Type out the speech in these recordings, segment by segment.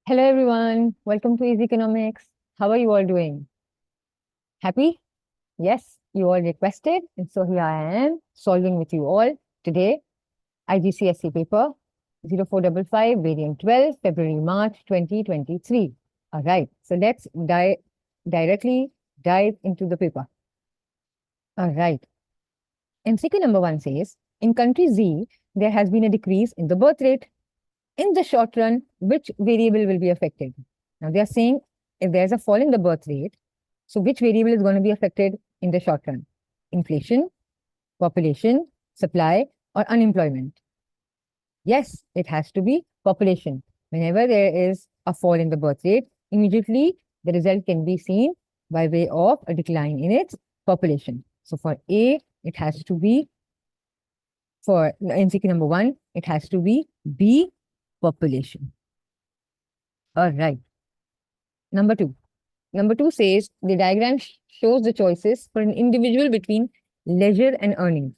Hello everyone, welcome to Easy Economics. How are you all doing? Happy? Yes, you all requested, and so here I am solving with you all today IGCSE paper 0455 variant 12 February March 2023. All right, so let's directly dive into the paper. All right, MCQ number 1 says in country Z there has been a decrease in the birth rate. In the short run, which variable will be affected? Now they are saying if there's a fall in the birth rate, so which variable is going to be affected in the short run? Inflation, population, supply, or unemployment? Yes, it has to be population. Whenever there is a fall in the birth rate, immediately the result can be seen by way of a decline in its population. So for A, it has to be, for MCQ number 1, it has to be B, population. All right. Number 2. Number 2 says the diagram shows the choices for an individual between leisure and earnings.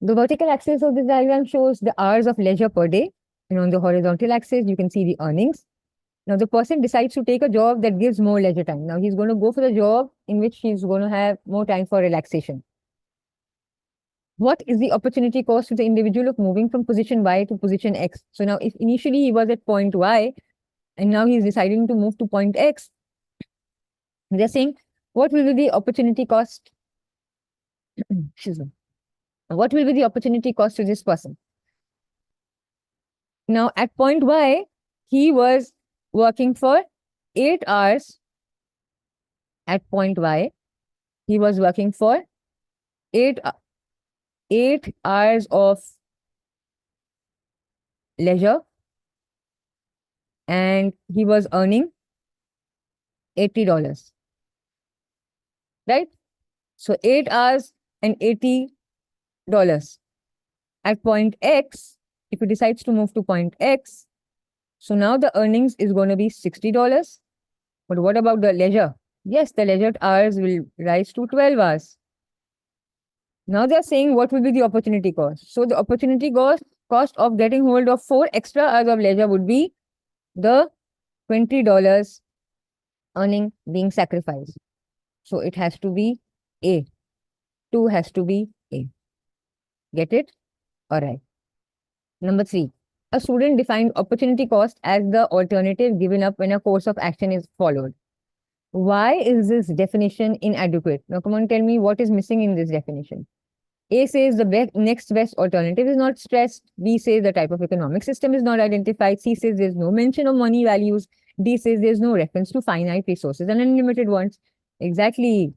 The vertical axis of this diagram shows the hours of leisure per day, and on the horizontal axis, you can see the earnings. Now, the person decides to take a job that gives more leisure time. Now, he's going to go for the job in which he's going to have more time for relaxation. What is the opportunity cost to the individual of moving from position Y to position X? So now, if initially he was at point Y, and now he's deciding to move to point X, they're saying, what will be the opportunity cost? Excuse me. What will be the opportunity cost to this person? Now, at point Y, he was working for 8 hours. At point Y, he was working for 8 hours of leisure, and he was earning $80. Right? So 8 hours and $80. At point X, if he decides to move to point X, so now the earnings is going to be $60. But what about the leisure? Yes, the leisure hours will rise to 12 hours. Now they're saying what will be the opportunity cost. So the opportunity cost of getting hold of 4 extra hours of leisure would be the $20 earning being sacrificed. So it has to be A. 2 has to be A. Get it? All right. Number 3. A student defined opportunity cost as the alternative given up when a course of action is followed. Why is this definition inadequate? Now, come on, tell me what is missing in this definition. A says the next best alternative is not stressed. B says the type of economic system is not identified. C says there's no mention of money values. D says there's no reference to finite resources and unlimited ones. Exactly.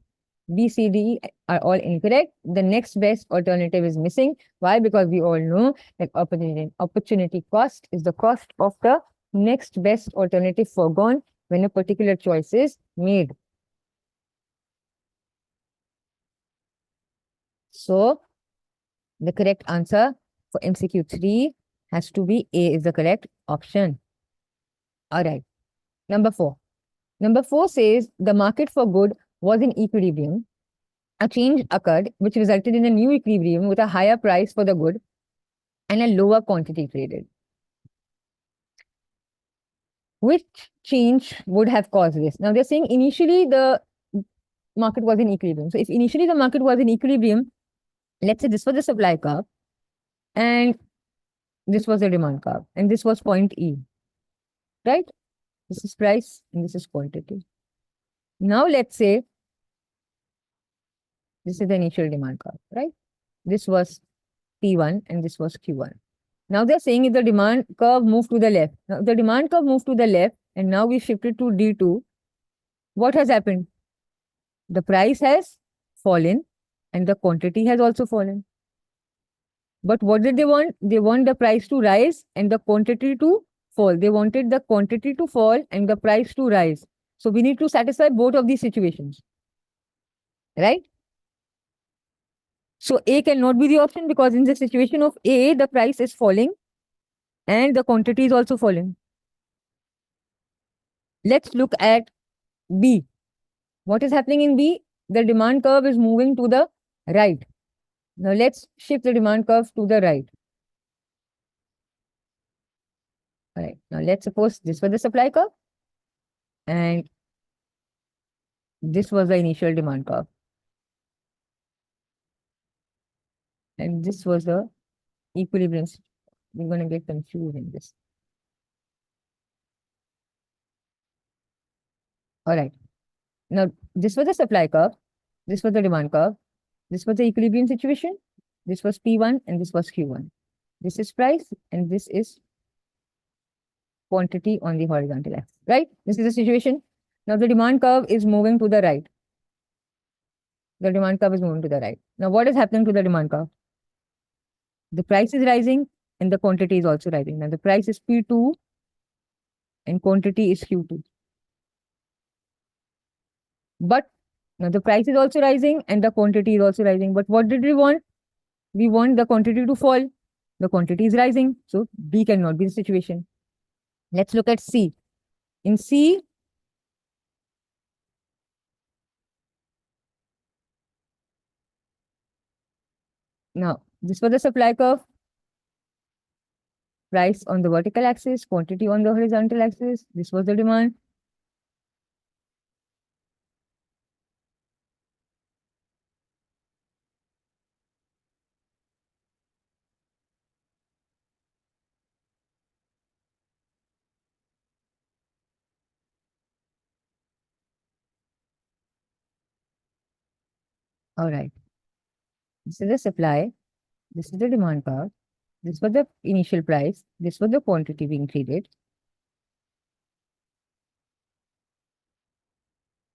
B, C, D are all incorrect. The next best alternative is missing. Why? Because we all know that opportunity cost is the cost of the next best alternative foregone when a particular choice is made. So, the correct answer for MCQ 3 has to be A is the correct option. All right. Number 4. Number 4 says the market for good was in equilibrium. A change occurred which resulted in a new equilibrium with a higher price for the good and a lower quantity traded. Which change would have caused this? Now they're saying initially the market was in equilibrium. So if initially the market was in equilibrium, let's say this was the supply curve and this was the demand curve and this was point E, right? This is price and this is quantity. Now let's say this is the initial demand curve, right? This was P1 and this was Q1. Now they're saying if the demand curve moved to the left. Now the demand curve moved to the left and now we shifted to D2. What has happened? The price has fallen and the quantity has also fallen. But what did they want? They want the price to rise and the quantity to fall. They wanted the quantity to fall and the price to rise. So we need to satisfy both of these situations. Right? So A cannot be the option because in the situation of A, the price is falling and the quantity is also falling. Let's look at B. What is happening in B? The demand curve is moving to the right. Now let's shift the demand curve to the right. All right. Now let's suppose this was the supply curve and this was the initial demand curve. And this was the equilibrium. We're going to get confused in this. All right. Now, this was the supply curve. This was the demand curve. This was the equilibrium situation. This was P1 and this was Q1. This is price and this is quantity on the horizontal axis, right? This is the situation. Now, the demand curve is moving to the right. The demand curve is moving to the right. Now, what is happening to the demand curve? The price is rising and the quantity is also rising. Now, the price is P2 and quantity is Q2. But now the price is also rising and the quantity is also rising. But what did we want? We want the quantity to fall. The quantity is rising. So B cannot be the situation. Let's look at C. In C, now this was the supply curve. Price on the vertical axis, quantity on the horizontal axis. This was the demand. All right. This is the supply. This is the demand curve. This was the initial price. This was the quantity being traded.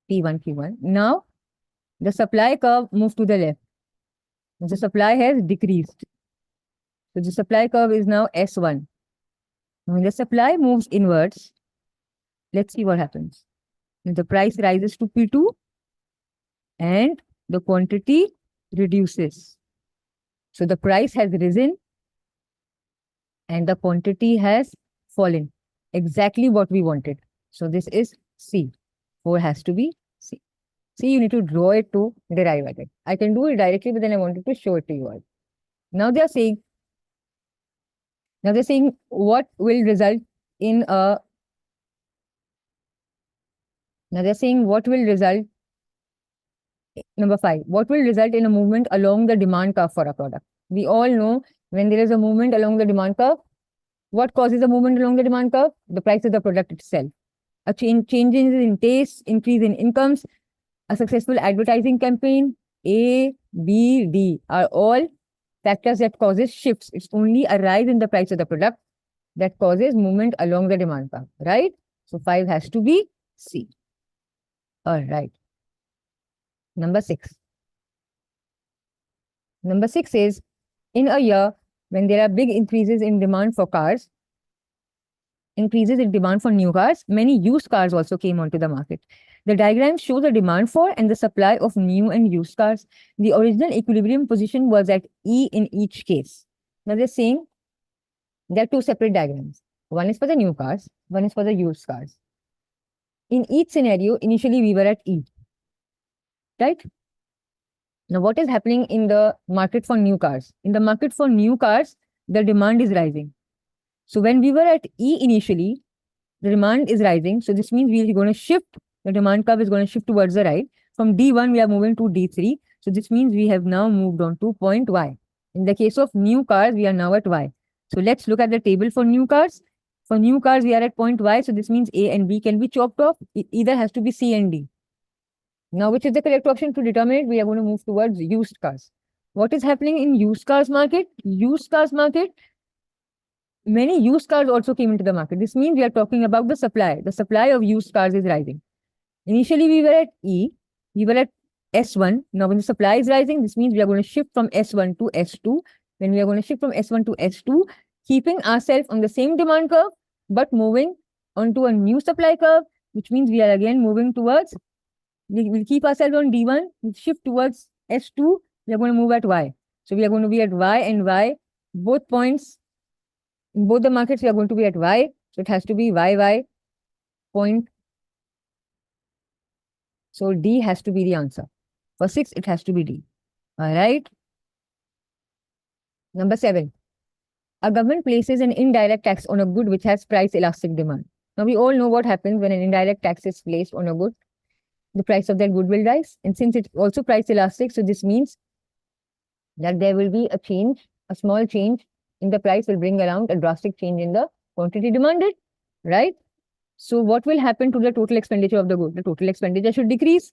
P1, Q1. Now, the supply curve moved to the left. The supply has decreased. So the supply curve is now S1. When the supply moves inwards, let's see what happens. The price rises to P2 and the quantity reduces. So the price has risen and the quantity has fallen. Exactly what we wanted. So this is C. 4 has to be C. See, you need to draw it to derive at it. I can do it directly, but then I wanted to show it to you all. Now they're saying what will result in a number 5, what will result in a movement along the demand curve for a product? We all know when there is a movement along the demand curve, what causes a movement along the demand curve? The price of the product itself. A changes in taste, increase in incomes, a successful advertising campaign, A, B, D are all factors that causes shifts. It's only a rise in the price of the product that causes movement along the demand curve, right? So 5 has to be C. All right. Number 6. Number 6 is, in a year when there are big increases in demand for cars, increases in demand for new cars, many used cars also came onto the market. The diagram shows the demand for and the supply of new and used cars. The original equilibrium position was at E in each case. Now they're saying there are two separate diagrams. One is for the new cars, one is for the used cars. In each scenario, initially we were at E, right? Now, what is happening in the market for new cars? In the market for new cars, the demand is rising. So when we were at E initially, the demand is rising. So this means we are going to shift, the demand curve is going to shift towards the right. From D1, we are moving to D3. So this means we have now moved on to point Y. In the case of new cars, we are now at Y. So let's look at the table for new cars. For new cars, we are at point Y. So this means A and B can be chopped off. It either has to be C and D. Now, which is the correct option to determine it? We are going to move towards used cars. What is happening in used cars market? Used cars market, many used cars also came into the market. This means we are talking about the supply. The supply of used cars is rising. Initially, we were at E. We were at S1. Now, when the supply is rising, this means we are going to shift from S1 to S2. When we are going to shift from S1 to S2, keeping ourselves on the same demand curve, but moving onto a new supply curve, which means we are again moving towards, we will keep ourselves on D1, we'll shift towards S2, we are going to move at Y. So we are going to be at Y and Y, both points, in both the markets, we are going to be at Y. So it has to be YY point. So D has to be the answer. For 6, it has to be D. All right. Number 7. A government places an indirect tax on a good which has price elastic demand. Now we all know what happens when an indirect tax is placed on a good. The price of that good will rise. And since it's also price elastic, so this means that there will be a change, a small change in the price will bring around a drastic change in the quantity demanded, right? So what will happen to the total expenditure of the good? The total expenditure should decrease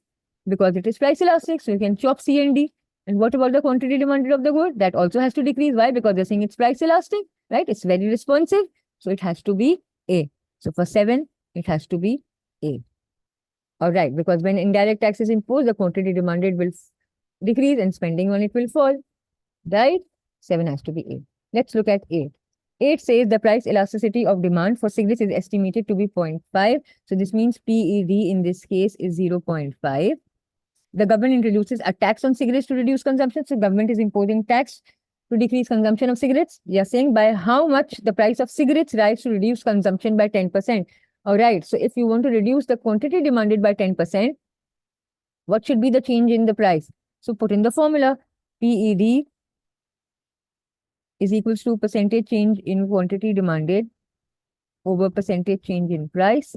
because it is price elastic. So you can chop C and D. And what about the quantity demanded of the good? That also has to decrease. Why? Because they're saying it's price elastic, right? It's very responsive. So it has to be A. So for 7, it has to be A. All right, because when indirect tax is imposed, the quantity demanded will decrease and spending on it will fall, right? 7 has to be A. Let's look at 8. 8 says the price elasticity of demand for cigarettes is estimated to be 0.5. So this means PED in this case is 0.5. The government introduces a tax on cigarettes to reduce consumption. So government is imposing tax to decrease consumption of cigarettes. They are saying by how much the price of cigarettes rise to reduce consumption by 10%. All right. So if you want to reduce the quantity demanded by 10%, what should be the change in the price? So put in the formula. PED is equals to percentage change in quantity demanded over percentage change in price.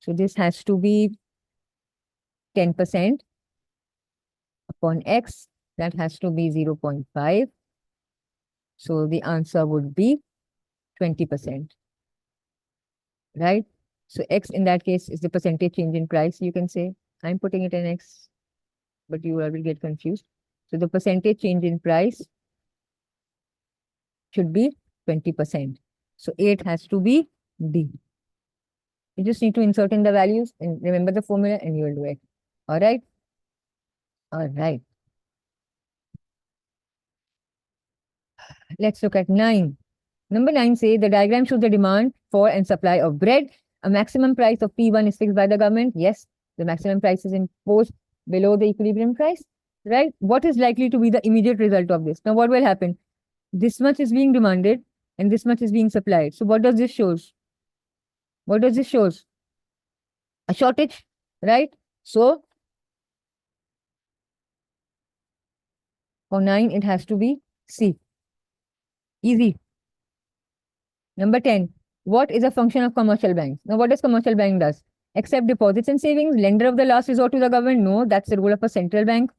So this has to be 10% upon X. That has to be 0.5. So the answer would be 20%, right? So X in that case is the percentage change in price, you can say. I'm putting it in X, but you will get confused. So the percentage change in price should be 20%. So 8 has to be D. You just need to insert in the values and remember the formula and you will do it. All right. All right. Let's look at 9. Number 9 says the diagram shows the demand for and supply of bread. A maximum price of P1 is fixed by the government. Yes, the maximum price is imposed below the equilibrium price, right? What is likely to be the immediate result of this? Now, what will happen? This much is being demanded and this much is being supplied. So what does this shows? What does this shows? A shortage, right? So for 9, it has to be C. Easy. Number 10. What is a function of commercial banks? Now, what does commercial bank does? Accept deposits and savings, lender of the last resort to the government? No, that's the role of a central bank.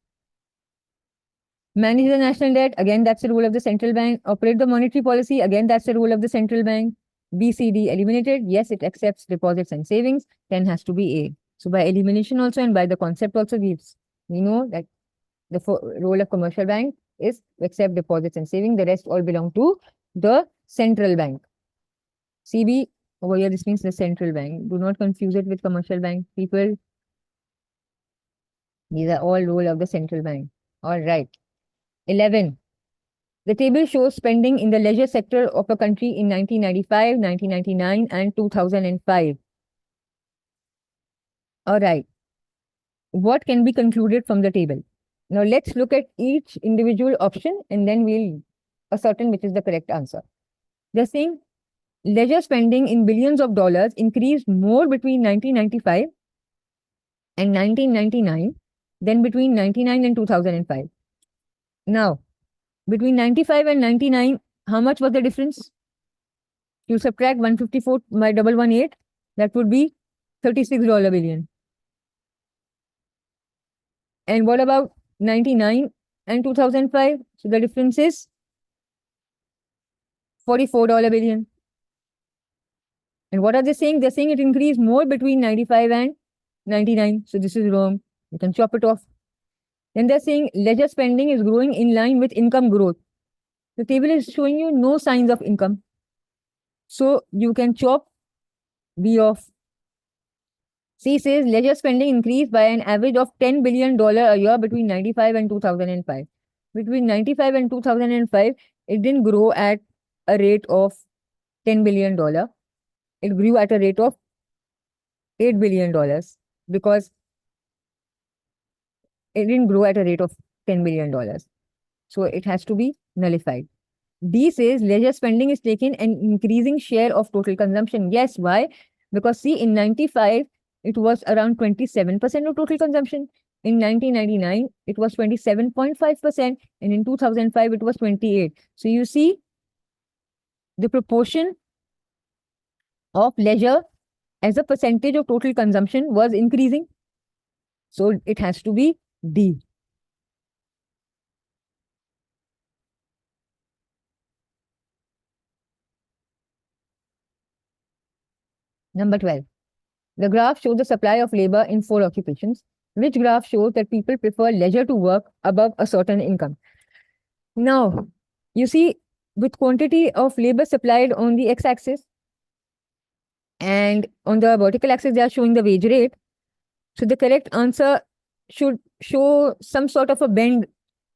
Manage the national debt? Again, that's the role of the central bank. Operate the monetary policy? Again, that's the role of the central bank. BCD eliminated? Yes, it accepts deposits and savings. 10 has to be A. So by elimination also and by the concept also, we know that the role of commercial bank is to accept deposits and savings. The rest all belong to the central bank. CB over here, this means the central bank. Do not confuse it with commercial bank, people. These are all role of the central bank. All right. 11. The table shows spending in the leisure sector of a country in 1995, 1999, and 2005. All right. What can be concluded from the table? Now let's look at each individual option and then we'll ascertain which is the correct answer. They're saying leisure spending in billions of dollars increased more between 1995 and 1999 than between 99 and 2005. Now, between 95 and 99, how much was the difference? You subtract 154 by 118, that would be $36 billion. And what about 99 and 2005? So the difference is $44 billion. And what are they saying? They're saying it increased more between 95 and 99. So this is wrong. You can chop it off. Then they're saying leisure spending is growing in line with income growth. The table is showing you no signs of income. So you can chop B off. C says leisure spending increased by an average of $10 billion a year between 95 and 2005. Between 95 and 2005, it didn't grow at a rate of $10 billion. It grew at a rate of $8 billion because it didn't grow at a rate of $10 billion. So it has to be nullified. D says leisure spending is taking an increasing share of total consumption. Yes, why? Because see, in 95, it was around 27% of total consumption. In 1999, it was 27.5%. And in 2005, it was 28. So you see, the proportion of leisure as a percentage of total consumption was increasing. So it has to be D. Number 12. The graph shows the supply of labor in 4 occupations. Which graph shows that people prefer leisure to work above a certain income? Now, you see, with quantity of labor supplied on the x-axis and on the vertical axis, they are showing the wage rate. So the correct answer should show some sort of a bend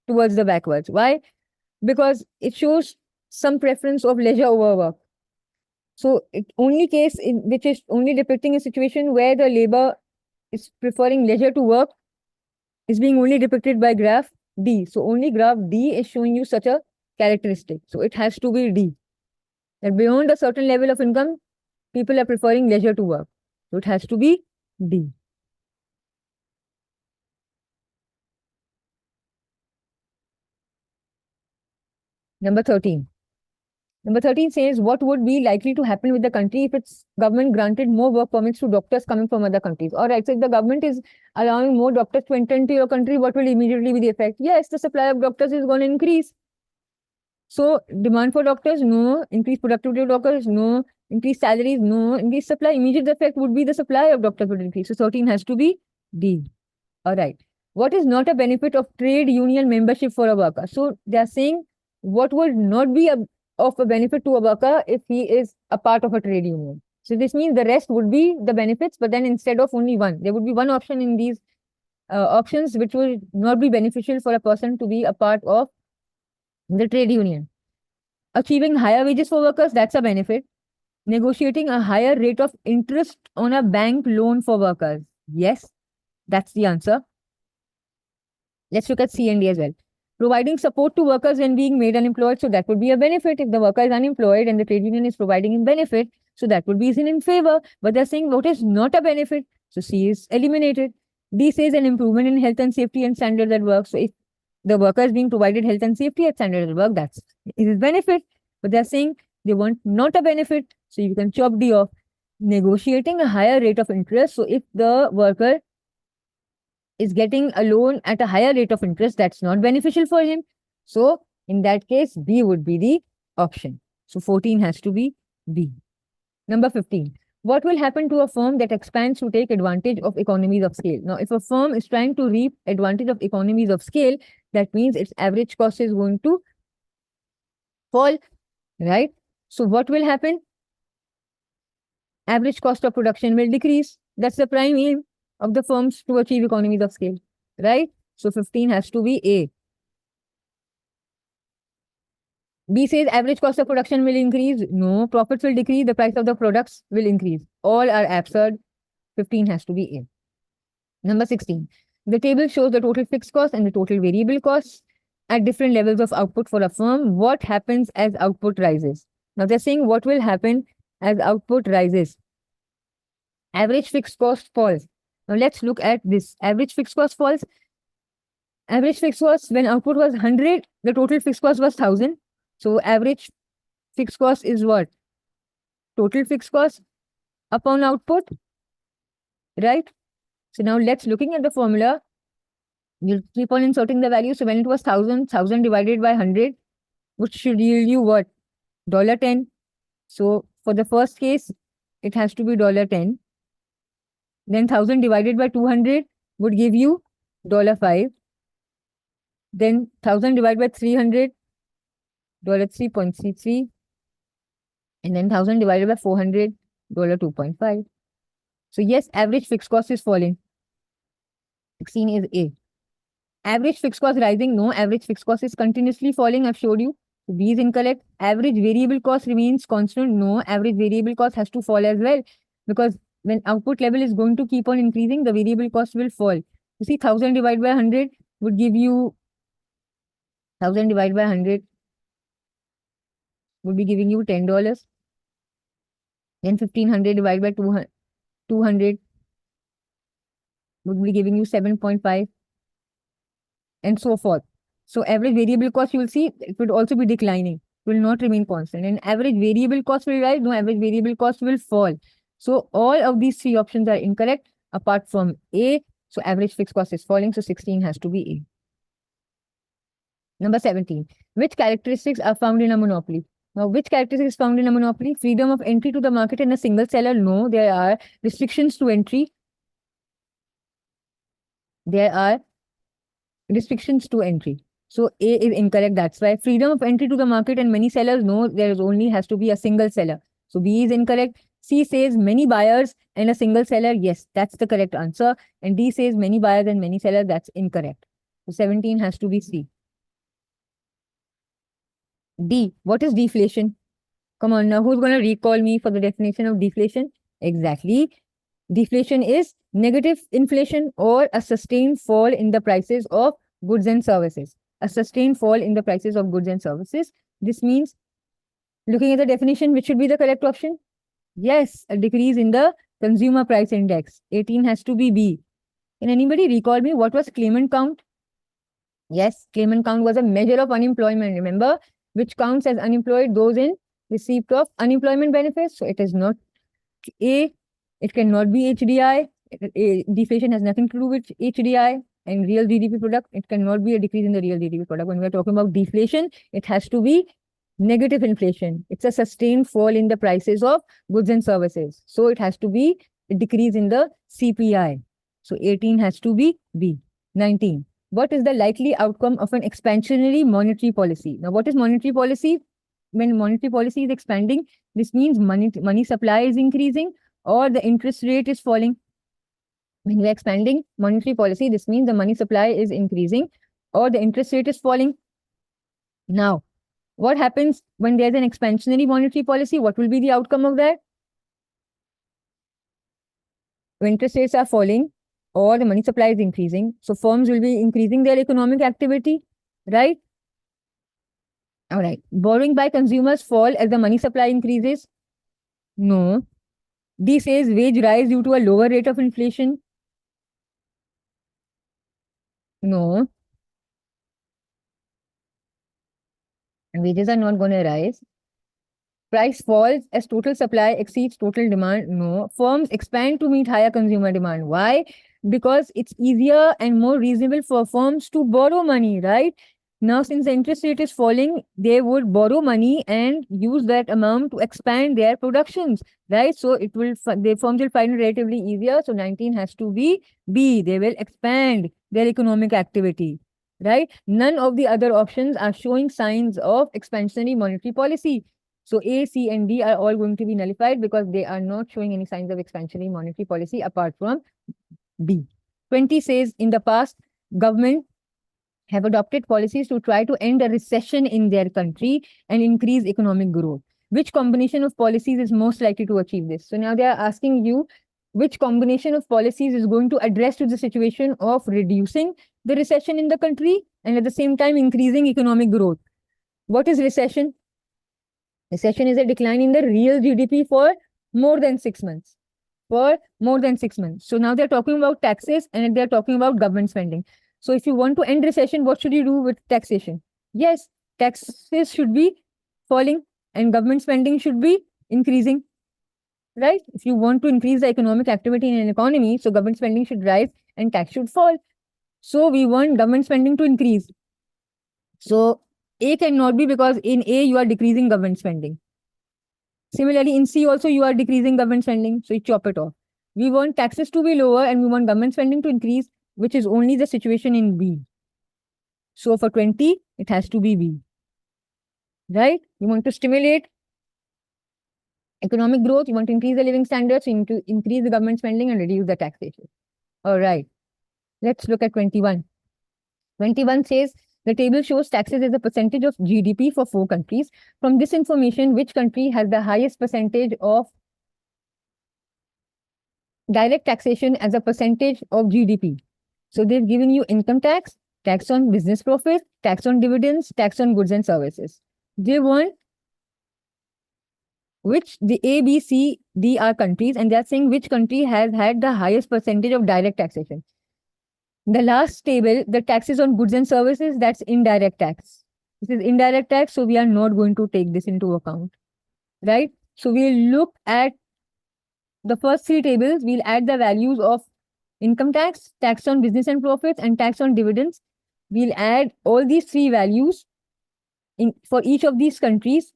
towards the backwards. Why? Because it shows some preference of leisure over work. So it only case in which is only depicting a situation where the labor is preferring leisure to work is being only depicted by graph D. So only graph D is showing you such a characteristic. So it has to be D. That beyond a certain level of income, people are preferring leisure to work. So it has to be D. Number 13. Number 13 says, what would be likely to happen with the country if its government granted more work permits to doctors coming from other countries? All right, so if the government is allowing more doctors to enter into your country, what will immediately be the effect? Yes, the supply of doctors is going to increase. So demand for doctors, no. Increased productivity of doctors, no. Increased salaries, no. Increased supply, immediate effect would be the supply of doctors would increase. So 13 has to be D. All right. What is not a benefit of trade union membership for a worker? So they are saying what would not be of a benefit to a worker if he is a part of a trade union. So this means the rest would be the benefits, but then instead of only one, there would be one option in these options which would not be beneficial for a person to be a part of the trade union. Achieving higher wages for workers, that's a benefit. Negotiating a higher rate of interest on a bank loan for workers. Yes, that's the answer. Let's look at C and D as well. Providing support to workers when being made unemployed. So that would be a benefit if the worker is unemployed and the trade union is providing him benefit. So that would be in favor. But they're saying what is not a benefit. So C is eliminated. D says an improvement in health and safety and standards at work. So if the worker is being provided health and safety at standards at work, that's his benefit. But they're saying they want not a benefit. So you can chop D off. Negotiating a higher rate of interest. So if the worker is getting a loan at a higher rate of interest, that's not beneficial for him. So in that case, B would be the option. So 14 has to be B. Number 15. What will happen to a firm that expands to take advantage of economies of scale? Now, if a firm is trying to reap advantage of economies of scale, that means its average cost is going to fall, right? So what will happen? Average cost of production will decrease. That's the prime aim of the firms to achieve economies of scale, right? So 15 has to be A. B says average cost of production will increase. No, profits will decrease. The price of the products will increase. All are absurd. 15 has to be A. Number 16. The table shows the total fixed cost and the total variable costs at different levels of output for a firm. What happens as output rises? Now they're saying what will happen as output rises. Average fixed cost falls. Now let's look at this. Average fixed cost falls. Average fixed cost, when output was 100, the total fixed cost was 1000. So average fixed cost is what? Total fixed cost upon output, right? So now let's looking at the formula. You'll keep on inserting the value. So when it was 1000 divided by 100, which should yield you what? $10. So for the first case, it has to be $10. Then 1000 divided by 200 would give you $5. Then 1000 divided by 300, $3.33. And then 1000 divided by 400, $2.5. So yes, average fixed cost is falling. 16 is A. Average fixed cost rising. No, average fixed cost is continuously falling. I've showed you. So B is incorrect. Average variable cost remains constant. No, average variable cost has to fall as well. Because when output level is going to keep on increasing, the variable cost will fall. You see, 1000 divided by 100 would give you 1000 divided by 100 would be giving you $10. Then 1500 divided by 200 would be giving you 7.5 and so forth. So average variable cost, you will see it would also be declining. will not remain constant. And average variable cost will rise, no, average variable cost will fall. So all of these three options are incorrect apart from A. So average fixed cost is falling. So 16 has to be A. Number 17. Which characteristics are found in a monopoly? Now, which characteristics is found in a monopoly? Freedom of entry to the market and a single seller. No, there are restrictions to entry. There are restrictions to entry. So A is incorrect. That's why freedom of entry to the market and many sellers. No, there is only has to be a single seller. So B is incorrect. C says many buyers and a single seller. Yes, that's the correct answer. And D says many buyers and many sellers. That's incorrect. So 17 has to be C. D. What is deflation? Come on now, who's going to recall me for the definition of deflation? Exactly. Deflation is negative inflation or a sustained fall in the prices of goods and services. A sustained fall in the prices of goods and services. This means, looking at the definition, which should be the correct option? Yes, a decrease in the consumer price index. 18 has to be B. Can anybody recall me what was claimant count? Yes, claimant count was a measure of unemployment. Remember, which counts as unemployed? Those in receipt of unemployment benefits. So it is not A. It cannot be HDI. Deflation has nothing to do with HDI and real GDP product. It cannot be a decrease in the real GDP product. When we are talking about deflation, it has to be negative inflation. It's a sustained fall in the prices of goods and services. So it has to be a decrease in the CPI. So 18 has to be B. 19. What is the likely outcome of an expansionary monetary policy? Now, what is monetary policy? When monetary policy is expanding, this means money supply is increasing or the interest rate is falling. When we are expanding monetary policy, this means the money supply is increasing or the interest rate is falling. Now, what happens when there's an expansionary monetary policy? What will be the outcome of that? When interest rates are falling or the money supply is increasing, so firms will be increasing their economic activity, right? All right. Borrowing by consumers fall as the money supply increases? No. D says wage rise due to a lower rate of inflation? No. Wages are not going to rise. Price falls as total supply exceeds total demand? No. Firms expand to meet higher consumer demand. Why? Because it's easier and more reasonable for firms to borrow money, right? Now, since the interest rate is falling, they would borrow money and use that amount to expand their productions, right? So it will, the firms will find it relatively easier. So 19 has to be B. They will expand their economic activity, right? None of the other options are showing signs of expansionary monetary policy. So A, C, and D are all going to be nullified because they are not showing any signs of expansionary monetary policy apart from B. 20 says, in the past, government have adopted policies to try to end a recession in their country and increase economic growth. Which combination of policies is most likely to achieve this? So now they are asking you, which combination of policies is going to address to the situation of reducing the recession in the country and at the same time increasing economic growth? What is recession? Recession is a decline in the real GDP for more than 6 months. For more than 6 months. So now they're talking about taxes and they're talking about government spending. So if you want to end recession, what should you do with taxation? Yes, taxes should be falling and government spending should be increasing, right? If you want to increase the economic activity in an economy, so government spending should rise and tax should fall. So we want government spending to increase. So A cannot be because in A, you are decreasing government spending. Similarly, in C also, you are decreasing government spending. So you chop it off. We want taxes to be lower and we want government spending to increase, which is only the situation in B. So for 20, it has to be B. Right? You want to stimulate economic growth. You want to increase the living standards. You need to increase the government spending and reduce the taxation. All right. Let's look at 21. 21 says, the table shows taxes as a percentage of GDP for 4 countries. From this information, which country has the highest percentage of direct taxation as a percentage of GDP? So they've given you income tax, tax on business profit, tax on dividends, tax on goods and services. They want which the A, B, C, D are countries, and they're saying which country has had the highest percentage of direct taxation. The last table, the taxes on goods and services, that's indirect tax. This is indirect tax, so we are not going to take this into account, right? So we'll look at the first three tables. We'll add the values of income tax, tax on business and profits, and tax on dividends. We'll add all these three values for each of these countries,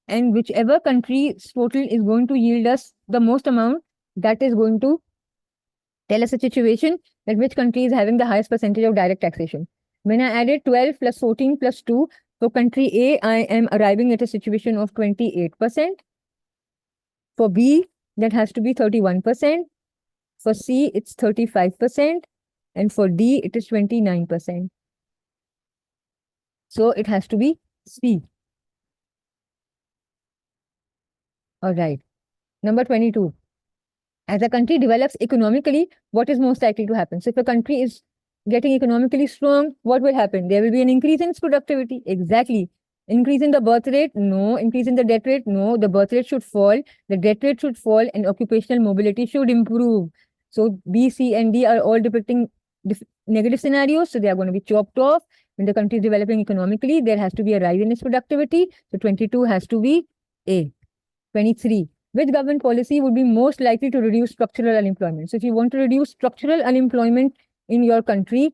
and whichever country's total is going to yield us the most amount, that is going to tell us a situation that which country is having the highest percentage of direct taxation. When I added 12 plus 14 plus 2, for country A, I am arriving at a situation of 28%. For B, that has to be 31%. For C, it's 35%. And for D, it is 29%. So it has to be C. All right. Number 22. As a country develops economically, what is most likely to happen? So if a country is getting economically strong, what will happen? There will be an increase in its productivity. Exactly. Increase in the birth rate? No. Increase in the death rate? No. The birth rate should fall, the death rate should fall, and occupational mobility should improve. So B, C, and D are all depicting negative scenarios. So they are going to be chopped off. When the country is developing economically, there has to be a rise in its productivity. So 22 has to be A. 23. Which government policy would be most likely to reduce structural unemployment? So if you want to reduce structural unemployment in your country,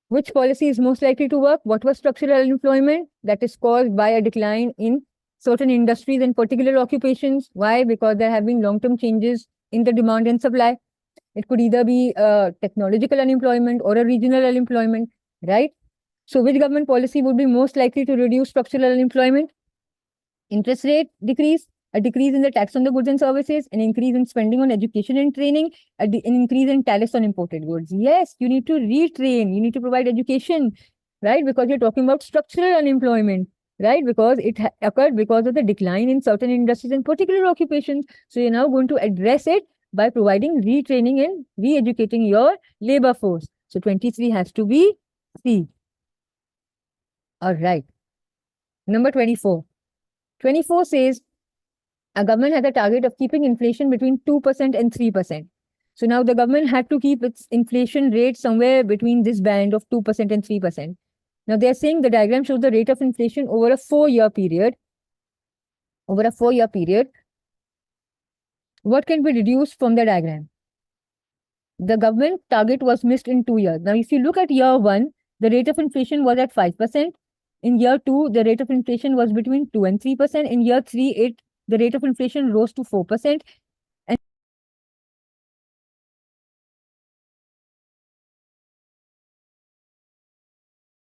which policy is most likely to work? What was structural unemployment? That is caused by a decline in certain industries and particular occupations. Why? Because there have been long-term changes in the demand and supply. It could either be technological unemployment or a regional unemployment, right? So which government policy would be most likely to reduce structural unemployment? Interest rate decrease, a decrease in the tax on the goods and services, an increase in spending on education and training, an increase in tariffs on imported goods. Yes, you need to retrain, you need to provide education, right? Because you're talking about structural unemployment, right? Because it occurred because of the decline in certain industries and particular occupations. So you're now going to address it by providing retraining and re-educating your labor force. So 23 has to be C. All right. Number 24. 24 says a government had a target of keeping inflation between 2% and 3%. So now the government had to keep its inflation rate somewhere between this band of 2% and 3%. Now they're saying the diagram shows the rate of inflation over a 4-year period. Over a 4-year period, what can be deduced from the diagram? The government target was missed in 2 years. Now if you look at year 1, the rate of inflation was at 5%. In year 2, the rate of inflation was between 2 and 3%. In year 3, the rate of inflation rose to 4%.